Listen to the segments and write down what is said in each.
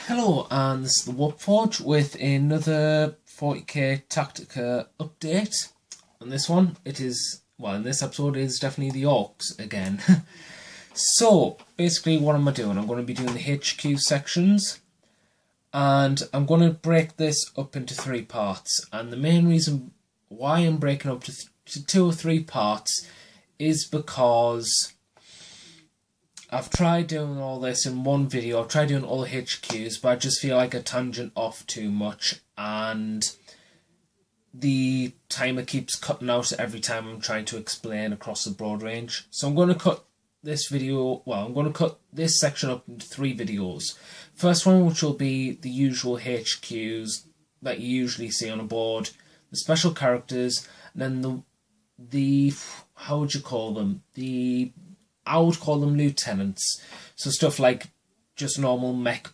Hello, and this is the Warforge with another 40k Tactica update. And this one, in this episode, it is definitely the Orks again. So, basically what am I doing? I'm going to be doing the HQ sections, and I'm going to break this up into 3 parts. And the main reason why I'm breaking up to 2 or 3 parts is because I've tried doing all this in one video. I've tried doing all the HQs, but I just feel like I tangent off too much, and the timer keeps cutting out every time I'm trying to explain across the broad range. So I'm going to cut this section up into 3 videos. First one, which will be the usual HQs that you usually see on a board, the special characters, and then the how would you call them? I would call them lieutenants. So stuff like just normal mech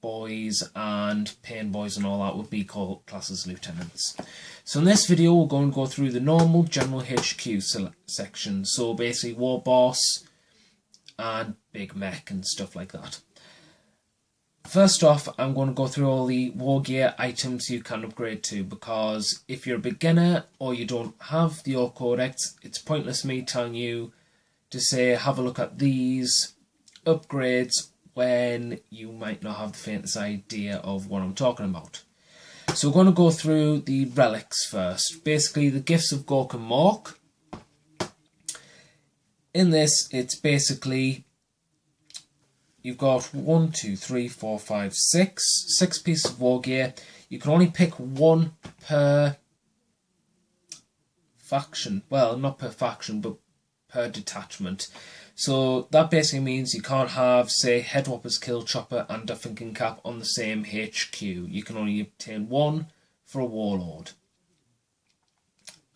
boys and pain boys and all that would be called classed as lieutenants. So in this video we're going to go through the normal general HQ section. So basically Warboss and Big Mek and stuff like that. First off, I'm going to go through all the war gear items you can upgrade to, because if you're a beginner or you don't have the Ork Codex, it's pointless me telling you to say have a look at these upgrades when you might not have the faintest idea of what I'm talking about. So we're going to go through the relics first. Basically the gifts of Gork and Mork. In this, it's basically you've got 6 pieces of war gear. You can only pick 1 per faction. Well, not per faction, but per detachment. So that basically means you can't have, say, Headwhopper's Kill Chopper and a Thinking Cap on the same HQ. You can only obtain 1 for a Warlord.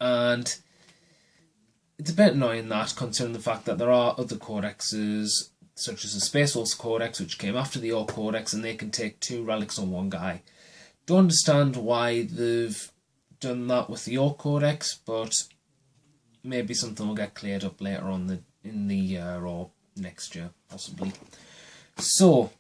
And it's a bit annoying that, considering the fact that there are other codexes, such as the Space Wolves Codex, which came after the Ork Codex, and they can take 2 relics on 1 guy. Don't understand why they've done that with the Ork Codex, but maybe something will get cleared up later on in the year or next year, possibly. So,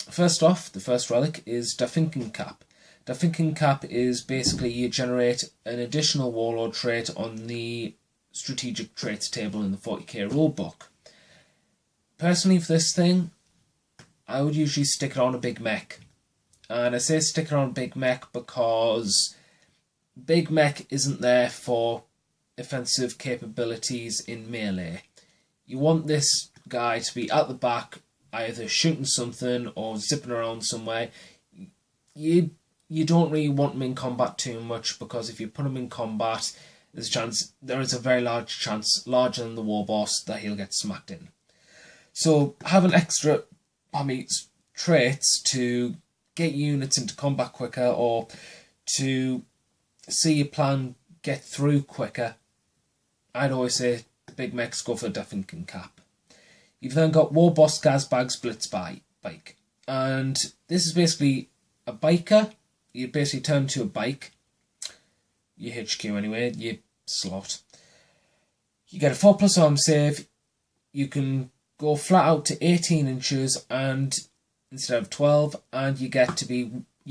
first off, the first relic is the Thinking Cap. The Thinking Cap is basically you generate an additional Warlord trait on the strategic traits table in the 40k rulebook. Personally, for this thing, I would usually stick it on a Big Mek. And I say stick it on a Big Mek because Big Mek isn't there for offensive capabilities in melee. You want this guy to be at the back, either shooting something or zipping around somewhere. You don't really want him in combat too much, because if you put him in combat, there is a very large chance, larger than the Warboss, that he'll get smacked in. So having extra traits to get units into combat quicker, or to see your plan get through quicker, I'd always say the Big Meks go for the Thinking Cap. You've then got Warboss Gazbag's Blitz Bike. And this is basically a biker. You basically turn to a bike. Your HQ anyway, your slot. You get a 4+ arm save. You can go flat out to 18 inches and instead of 12, and your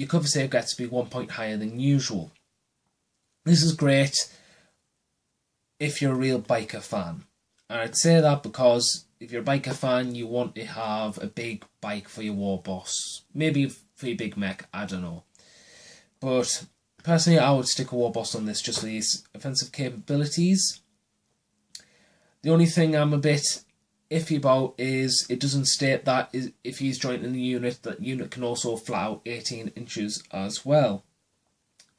cover save gets to be 1 point higher than usual. This is great if you're a real biker fan. And I'd say that because if you're a biker fan, you want to have a big bike for your Warboss. Maybe for your Big Mek, I don't know. But personally, I would stick a Warboss on this just for these offensive capabilities. The only thing I'm a bit iffy about is it doesn't state that if he's joining the unit, that unit can also flat out 18 inches as well.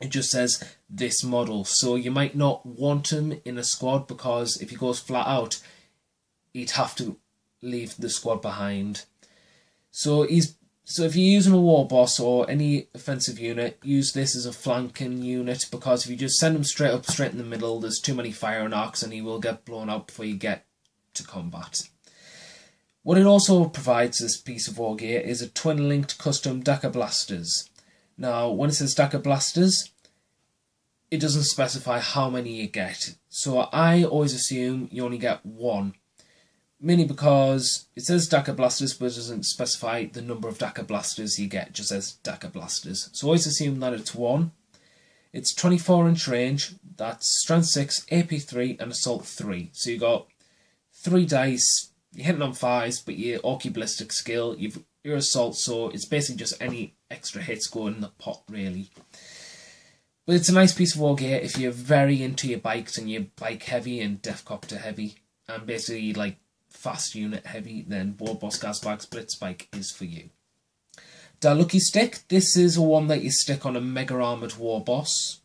It just says this model, so you might not want him in a squad, because if he goes flat out, he'd have to leave the squad behind. So if you're using a Warboss or any offensive unit, use this as a flanking unit, because if you just send him straight up, straight in the middle, there's too many fire and arcs and he will get blown out before you get to combat. What it also provides, this piece of war gear, is a twin-linked custom Daka Blasters. Now, when it says Daka Blasters, it doesn't specify how many you get. So I always assume you only get 1. mainly because it says Dagger Blasters, but it doesn't specify the number of Dagger Blasters you get, it just says Dagger Blasters. So always assume that it's 1. It's 24-inch range, that's Strength 6, AP 3, and Assault 3. So you got 3 dice, you're hitting on 5s, but your Orky Ballistic skill, your Assault, so it's basically just any extra hits going in the pot, really. But it's a nice piece of war gear if you're very into your bikes and you're bike heavy and Deathcopter heavy, and basically like fast unit heavy, then Warboss Gazbag Split Spike is for you. Da Lucky Stick, this is a one that you stick on a Mega Armoured Warboss,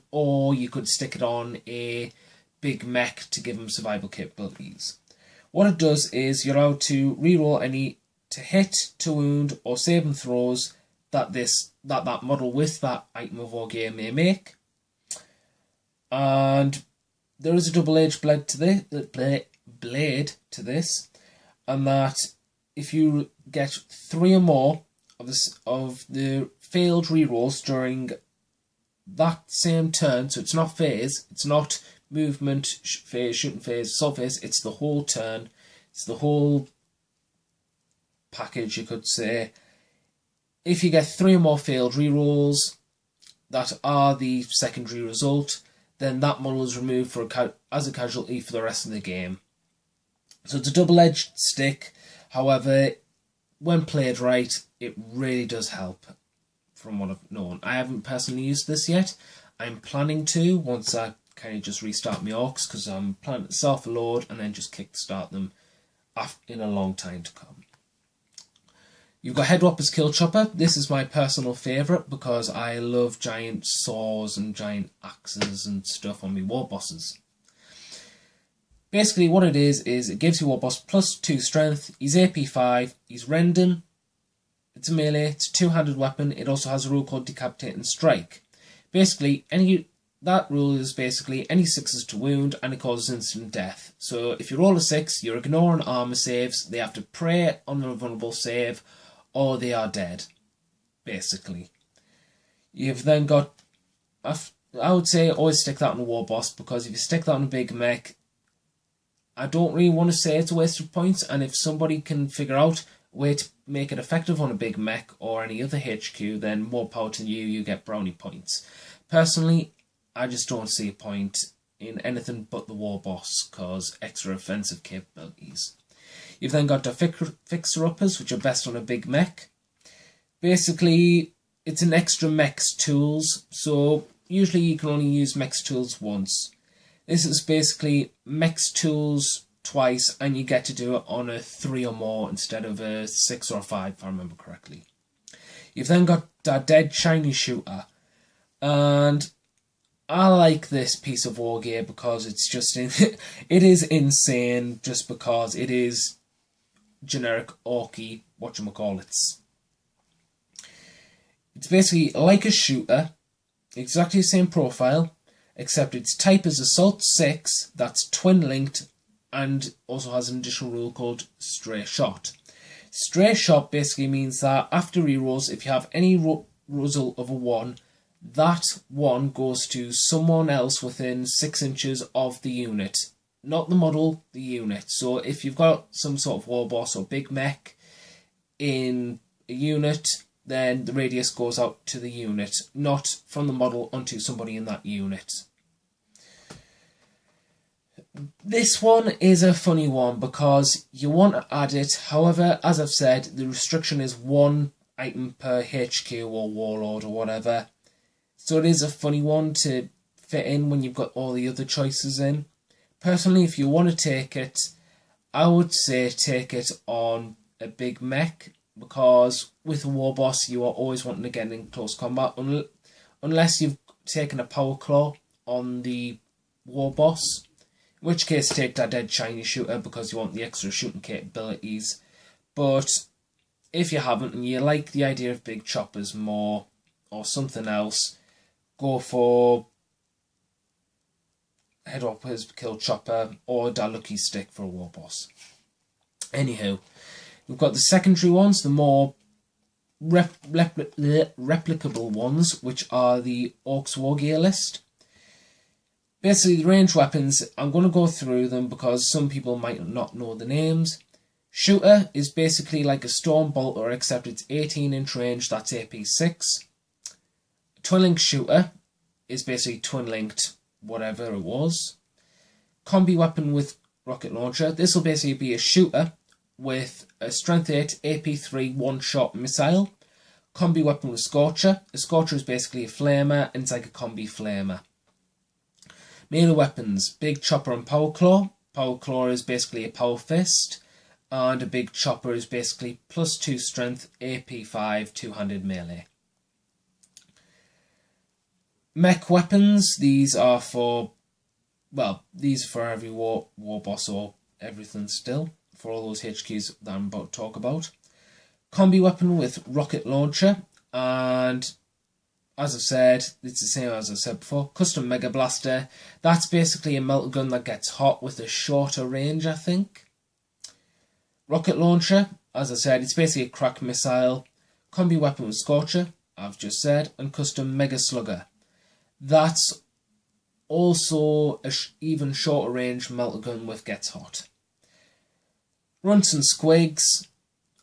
or you could stick it on a Big Mek to give them survival capabilities. What it does is you're allowed to reroll any to hit, to wound, or saving throws that that model with that item of war gear may make. And there is a double-edged blade to this, and that if you get 3 or more of the failed rerolls during that same turn, so it's not phase, it's not movement phase, shooting phase, assault phase, it's the whole turn, it's the whole package, you could say. If you get 3 or more failed rerolls that are the secondary result, then that model is removed as a casualty for the rest of the game. So it's a double-edged stick. However, when played right, it really does help, from what I've known. I haven't personally used this yet. I'm planning to, once I kind of just restart my Orks, because I'm planning to self-load and then just kickstart them in a long time to come. You've got Headwhopper's Kill Chopper. This is my personal favourite because I love giant saws and giant axes and stuff on my Warbosses. Basically what it is it gives your Warboss +2 strength, he's AP 5, he's Rendon, it's a melee, it's a two-handed weapon, it also has a rule called Decapitating Strike. Basically, that rule is basically any 6s to wound and it causes instant death. So if you roll a 6, you're ignoring armour saves, they have to pray on a vulnerable save, or they are dead, basically. You've then got, I would say always stick that on a Warboss, because if you stick that on a Big Mek, I don't really want to say it's a waste of points, and if somebody can figure out a way to make it effective on a Big Mek or any other HQ, then more power to you, you get brownie points. Personally, I just don't see a point in anything but the Warboss, because extra offensive capabilities. You've then got the Fixer-Uppers, which are best on a Big Mek. Basically, it's an extra Mek's tools, so usually you can only use Mek's tools once. This is basically Mek's tools twice, and you get to do it on a 3 or more instead of a 6 or 5, if I remember correctly. You've then got that dead shiny shooter, and I like this piece of war gear because it's just it is insane, just because it is generic orky whatchamacallits. It's basically like a shooter, exactly the same profile, except its type is Assault 6, that's twin-linked, and also has an additional rule called Stray Shot. Stray Shot basically means that after rerolls, if you have any result of a 1, that 1 goes to someone else within 6 inches of the unit. Not the model, the unit. So if you've got some sort of Warboss or Big Mek in a unit, then the radius goes out to the unit, not from the model onto somebody in that unit. This one is a funny one because you want to add it. However, as I've said, the restriction is 1 item per HQ or Warlord or whatever. So it is a funny one to fit in when you've got all the other choices in. Personally, if you want to take it, I would say take it on a Big Mek, because with a Warboss you are always wanting to get in close combat, unless you've taken a Power Claw on the Warboss, in which case take that dead shiny shooter because you want the extra shooting capabilities. But if you haven't and you like the idea of big choppers more or something else, go for Headwhopper's Kill Chopper or Da Lucky Stick for a Warboss. Anywho, we've got the secondary ones, the more replicable ones, which are the Orks War Gear list. Basically, the ranged weapons, I'm going to go through them because some people might not know the names. Shooter is basically like a storm bolter, except it's 18-inch range, that's AP6. Twin-linked shooter is basically twin-linked whatever it was. Combi weapon with rocket launcher. This will basically be a shooter with a strength 8 AP3 one-shot missile. Combi weapon with Scorcher. A Scorcher is basically a flamer, and it's like a combi flamer. Melee weapons, Big Chopper and Power Claw. Power Claw is basically a power fist, and a Big Chopper is basically +2 strength, AP5, two-handed melee. Mech weapons, these are for, well, these are for every Warboss or everything still, for all those HQs that I'm about to talk about. Combi weapon with rocket launcher, and as I've said, it's the same as I said before. Custom Mega Blaster, that's basically a melter gun that gets hot with a shorter range, I think. Rocket launcher, as I said, it's basically a crack missile. Combi weapon with Scorcher, I've just said, and custom Mega Slugger. That's also a even shorter range melter gun with gets hot. Runts and squigs,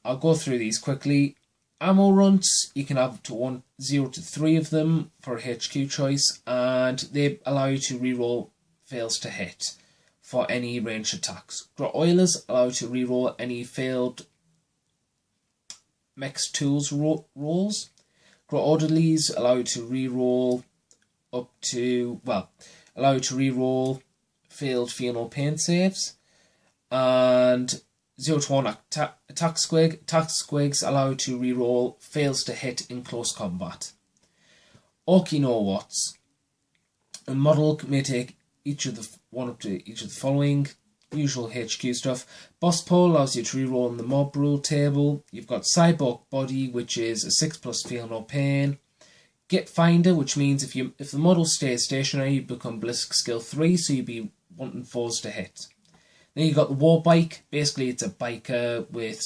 I'll go through these quickly. Ammo runts, you can have 0 to 3 of them for a HQ choice, and they allow you to reroll fails to hit for any ranged attacks. Grot Oilers allow you to reroll any failed Mech's Tools rolls. Grot Orderlies allow you to reroll allow you to reroll failed Feel Pain saves. And 0 to 1 attack squig. Attack squigs allow you to reroll fails to hit in close combat. Orky know what's. A model may take one up to each of the following usual HQ stuff. Boss Pole allows you to reroll in the mob rule table. You've got Cyborg Body, which is a 6+ Feel No Pain. Git Finder, which means if the model stays stationary, you become Ballistic Skill 3, so you'd be wanting foes to hit. Then you've got the War Bike. Basically, it's a biker with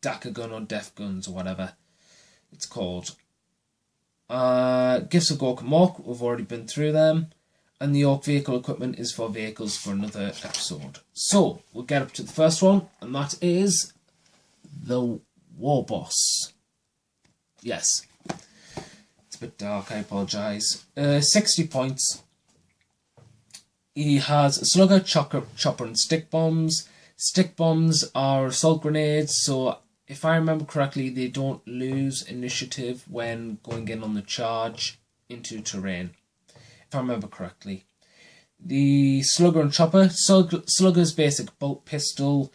Daka gun or Def guns or whatever it's called. Gifts of Gork and Mork, we've already been through them. And the Ork vehicle equipment is for vehicles for another episode. So, we'll get up to the first one, and that is the Warboss. Yes. It's a bit dark, I apologise. 60 points. He has a Slugger, Chopper and Stick Bombs. Stick Bombs are assault grenades, so if I remember correctly, they don't lose initiative when going in on the charge into terrain. If I remember correctly. The Slugger and Chopper. Slugger's basic bolt pistol,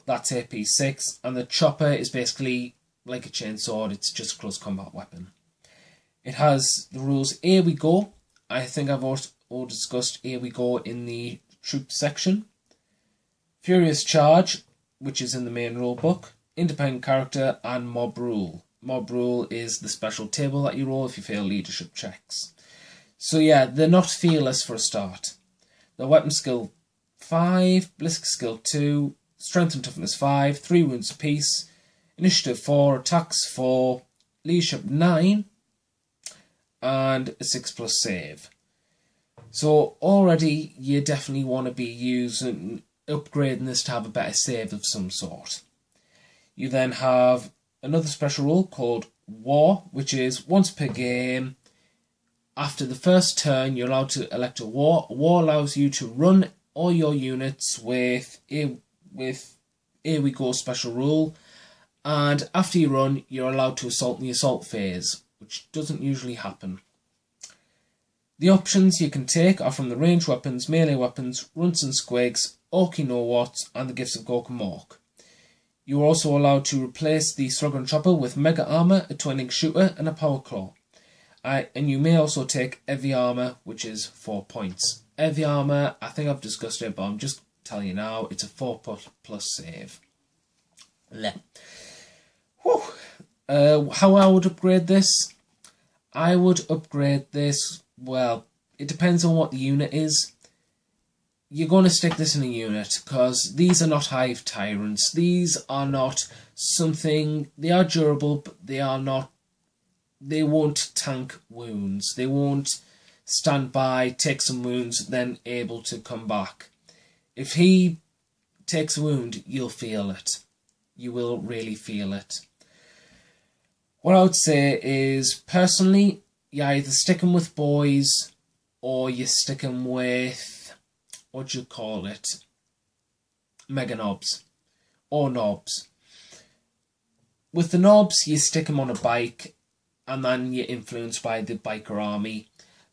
that's AP6, and the Chopper is basically like a chainsword, it's just a close combat weapon. It has the rules Here We Go. I think I've also discussed Here We Go in the troop section. Furious Charge, which is in the main rule book. Independent Character and Mob Rule. Mob Rule is the special table that you roll if you fail leadership checks. So yeah, they're not fearless for a start. The Weapon Skill 5, Ballistic Skill 2, Strength and Toughness 5, 3 wounds apiece, Initiative 4, Attacks 4, Leadership 9, and a 6+ save. So already you definitely want to be upgrading this to have a better save of some sort. You then have another special rule called War, which is once per game. After the first turn, you're allowed to elect a war. A war allows you to run all your units with Here We Go special rule. And after you run, you're allowed to assault in the assault phase, which doesn't usually happen. The options you can take are from the ranged weapons, melee weapons, runts and squigs, Orky know what, and the Gifts of Gork and Mork. You are also allowed to replace the Slugger and Chopper with Mega Armor, a twin-link shooter, and a Power Claw. And you may also take Heavy Armor, which is 4 points. Heavy Armor, I think I've discussed it, but I'm just telling you now, it's a 4+ save. How I would upgrade this? I would upgrade this, well, it depends on what the unit is. You're going to stick this in a unit, because these are not Hive Tyrants. These are not something, they are durable, but they won't tank wounds. They won't stand by, take some wounds, then able to come back. If he takes a wound, you'll feel it. You will really feel it. What I would say is, personally, you're either sticking with boys or you're sticking with, what do you call it, mega knobs or knobs. With the knobs, you stick them on a bike and then you're influenced by the biker army.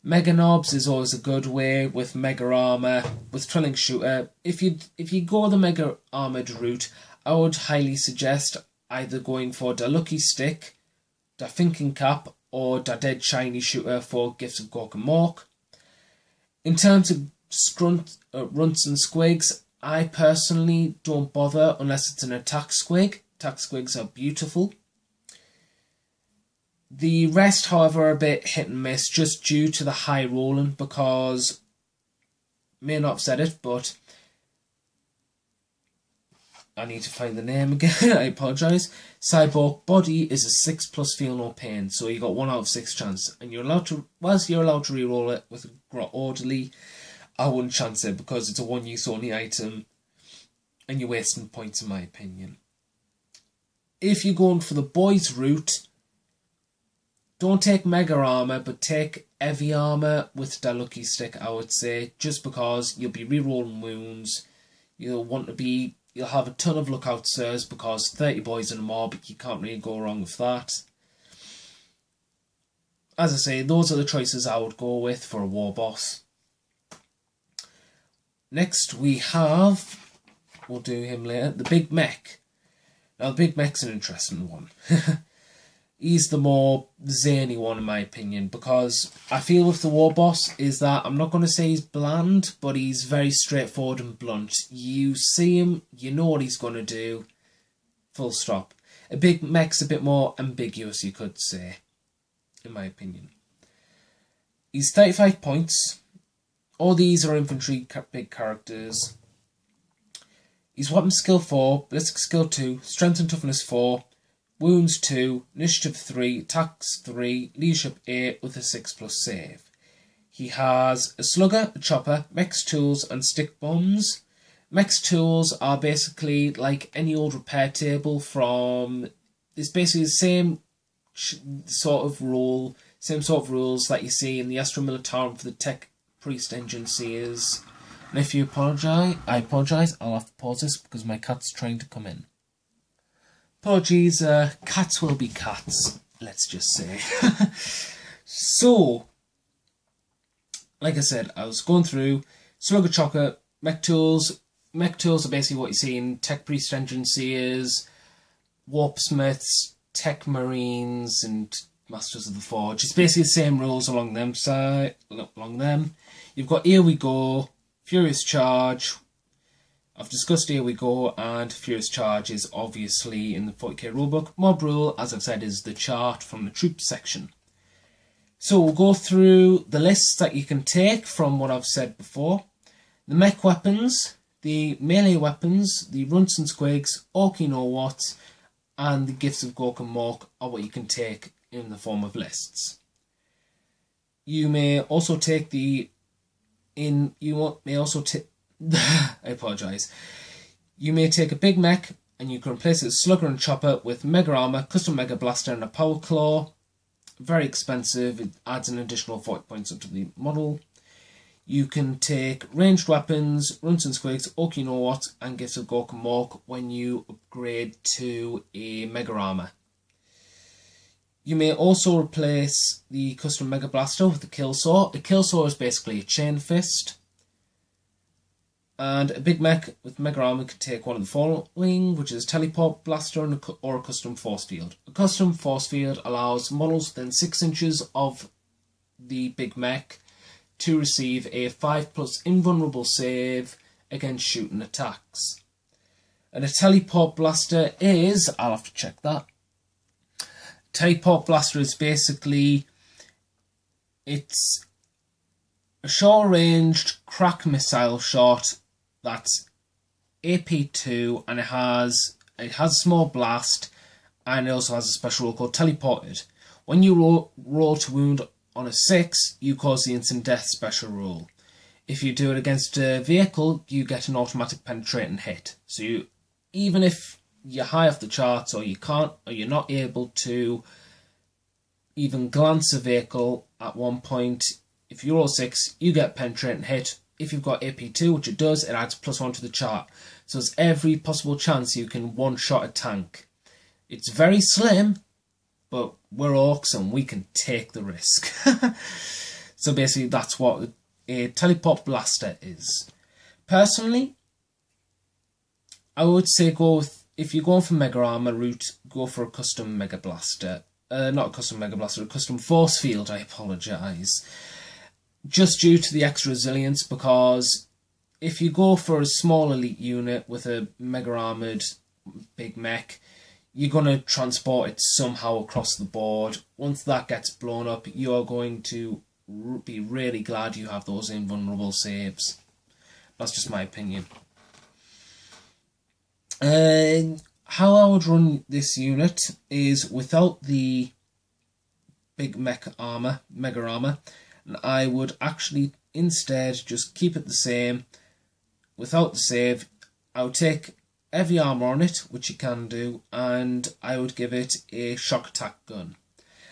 Mega knobs is always a good way with mega armor, with Trilling Shooter. If you go the mega armored route, I would highly suggest either going for the Lucky Stick, the Thinking Cap, or the Dead Shiny Shooter for Gifts of Gork and Mork. In terms of runts and squigs, I personally don't bother unless it's an attack squig. Attack squigs are beautiful. The rest, however, are a bit hit and miss just due to the high rolling, because, may not have said it, but I need to find the name again, I apologise. Cyborg Body is a 6+ feel no pain, so you got 1 out of 6 chance. And you're allowed to, whilst you're allowed to reroll it with Grot Orderly, I wouldn't chance it because it's a 1-use only item and you're wasting points in my opinion. If you're going for the boys route, don't take Mega Armour, but take Heavy Armour with the Lucky Stick, I would say, just because you'll be rerolling wounds. You'll have a ton of lookout sirs because 30 boys in a mob, you can't really go wrong with that. As I say, those are the choices I would go with for a Warboss. Next we have, we'll do him later, the Big Mek. Now the Big Mek's an interesting one. He's the more zany one in my opinion, because I feel with the Warboss is that, I'm not going to say he's bland, but he's very straightforward and blunt. You see him, you know what he's going to do, full stop. A Big Mek's a bit more ambiguous, you could say, in my opinion. He's 35 points. All these are infantry big characters. He's weapon skill 4, ballistic skill 2, strength and toughness 4, wounds 2, initiative 3, attacks 3, leadership 8 with a 6+ save. He has a slugger, a chopper, mech's tools and stick bombs. Mech's tools are basically like any old repair table from, it's basically the same sort of rules that you see in the Astra Militarum for the Tech Priest Agencies. And if you apologise, I apologise, I'll have to pause this because my cat's trying to come in. Apologies, cats will be cats, let's just say. So, like I said, I was going through Slugger Chopper, Mech Tools. Mech Tools are basically what you see in Tech Priest Agencies, Warpsmiths, Tech Marines, and Masters of the Forge. It's basically the same rules along them. You've got Here We Go, Furious Charge. I've discussed Here We Go, and Furious Charge is obviously in the 40k rulebook. Mob Rule, as I've said, is the chart from the troops section. So we'll go through the lists that you can take from what I've said before. The mech weapons, the melee weapons, the runts and squigs, Ork you know what, and the Gifts of Gork and Mork are what you can take in the form of lists. You may also take I apologise. You may take a Big Mek and you can replace it with Slugger and Chopper with Mega Armour, Custom Mega Blaster and a Power Claw. Very expensive, it adds an additional 40 points onto the model. You can take ranged weapons, runts and squigs, Ork you know what, and Gifts of Gork and Mork when you upgrade to a Mega Armour. You may also replace the Custom Mega Blaster with a Kill Saw. A Kill Saw is basically a chain fist. And a Big Mek with Mega Armour could take one of the following, which is Teleport Blaster or a Custom Force Field. A Custom Force Field allows models within 6 inches of the Big Mek to receive a 5+ invulnerable save against shooting attacks. And a Teleport Blaster is, I'll have to check that. Teleport Blaster is basically, it's a short-ranged crack missile shot that's AP2, and it has a small blast, and it also has a special rule called Teleported. When you roll to wound on a 6, you cause the instant death special rule. If you do it against a vehicle, you get an automatic penetrating hit. So even if you're high off the charts, or you can't, or you're not able to even glance a vehicle at one point, if you roll 6, you get penetrating hit. If you've got AP2, which it does, it adds +1 to the chart. So there's every possible chance you can one-shot a tank. It's very slim, but we're Orks and we can take the risk. So basically that's what a teleport blaster is. Personally, I would say if you're going for Mega Armor route, go for a custom Mega Blaster. Not a custom Mega Blaster, a custom Force Field, I apologise. Just due to the extra resilience, because if you go for a small elite unit with a Mega Armoured Big Mek, you're going to transport it somehow across the board. Once that gets blown up, you're going to be really glad you have those invulnerable saves. That's just my opinion. How I would run this unit is without the Big Mek armor, Mega Armor, and I would actually instead just keep it the same. Without the save, I would take heavy armor on it, which you can do, and I would give it a shock attack gun.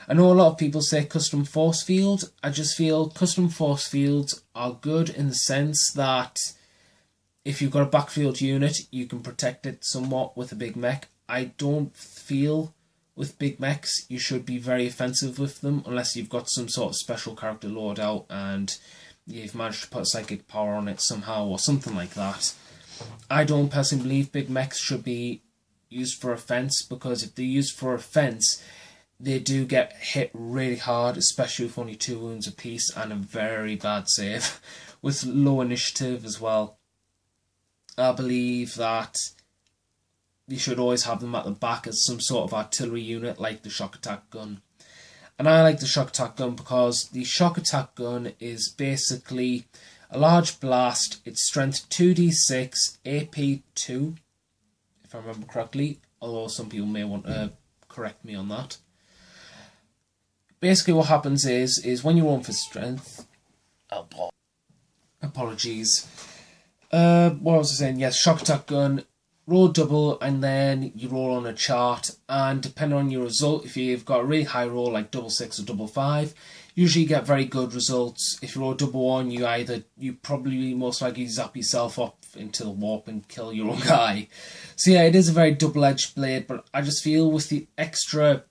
I know a lot of people say custom force field. I just feel custom force fields are good in the sense that if you've got a backfield unit, you can protect it somewhat with a Big Mek. I don't feel with Big Meks you should be very offensive with them unless you've got some sort of special character loadout and you've managed to put psychic power on it somehow or something like that. I don't personally believe Big Meks should be used for offense, because if they're used for offense, they do get hit really hard, especially with only 2 wounds apiece and a very bad save with low initiative as well. I believe that you should always have them at the back as some sort of artillery unit like the shock attack gun. And I like the shock attack gun because the shock attack gun is basically a large blast. It's strength 2d6, AP 2, if I remember correctly, although some people may want to correct me on that. Basically what happens is when you roll for strength... Apologies. What was I saying? Yes, shock attack gun, roll double, and then you roll on a chart, and depending on your result, if you've got a really high roll like double 6 or double 5, usually you get very good results. If you roll double 1, you probably most likely zap yourself up into the warp and kill your own guy. So yeah, it is a very double-edged blade, but I just feel with the extra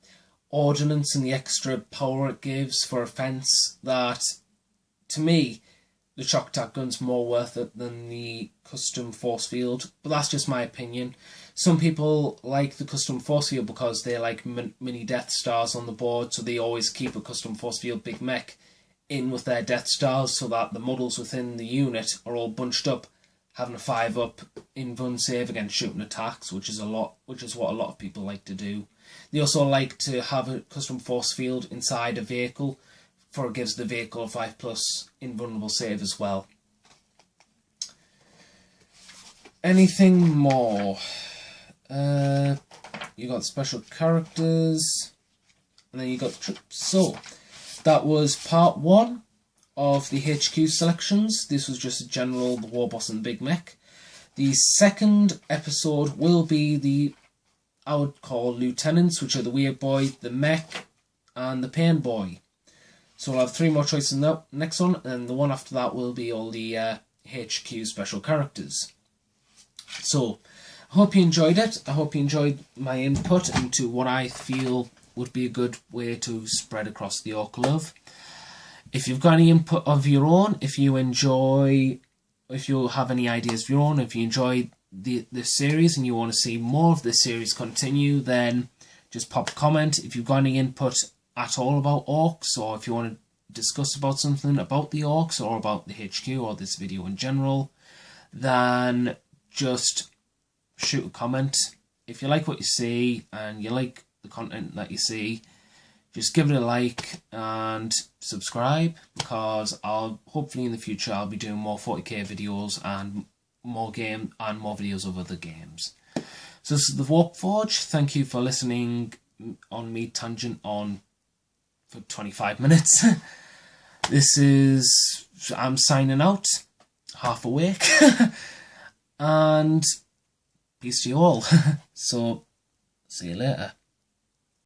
ordnance and the extra power it gives for offense, that to me the shock attack gun's more worth it than the custom force field, but that's just my opinion. Some people like the custom force field because they like mini Death Stars on the board, so they always keep a custom force field Big Mek in with their Death Stars so that the models within the unit are all bunched up, having a 5-up invuln save against shooting attacks, which is what a lot of people like to do. They also like to have a custom force field inside a vehicle, for it gives the vehicle a 5+ invulnerable save as well. Anything more? You got special characters, and then you got troops. So that was part 1 of the HQ selections. This was just a general, the Warboss and Big Mek. The second episode will be the, I would call, lieutenants, which are the Weird Boy, the Mek, and the Pain Boy. So we'll have 3 more choices in the next one, and the one after that will be all the HQ special characters. So, I hope you enjoyed it. I hope you enjoyed my input into what I feel would be a good way to spread across the Ork love. If you've got any input of your own, if you have any ideas of your own, if you enjoy this series and you want to see more of this series continue, then just pop a comment. If you've got any input at all about Orks, or if you want to discuss about something about the Orks or about the HQ or this video in general, then just shoot a comment. If you like what you see and you like the content that you see, just give it a like and subscribe, because hopefully in the future I'll be doing more 40k videos and more videos of other games. So this is the Warforge. Thank you for listening on me tangent on for 25 minutes. I'm signing out, half awake, and peace to you all. So, see you later.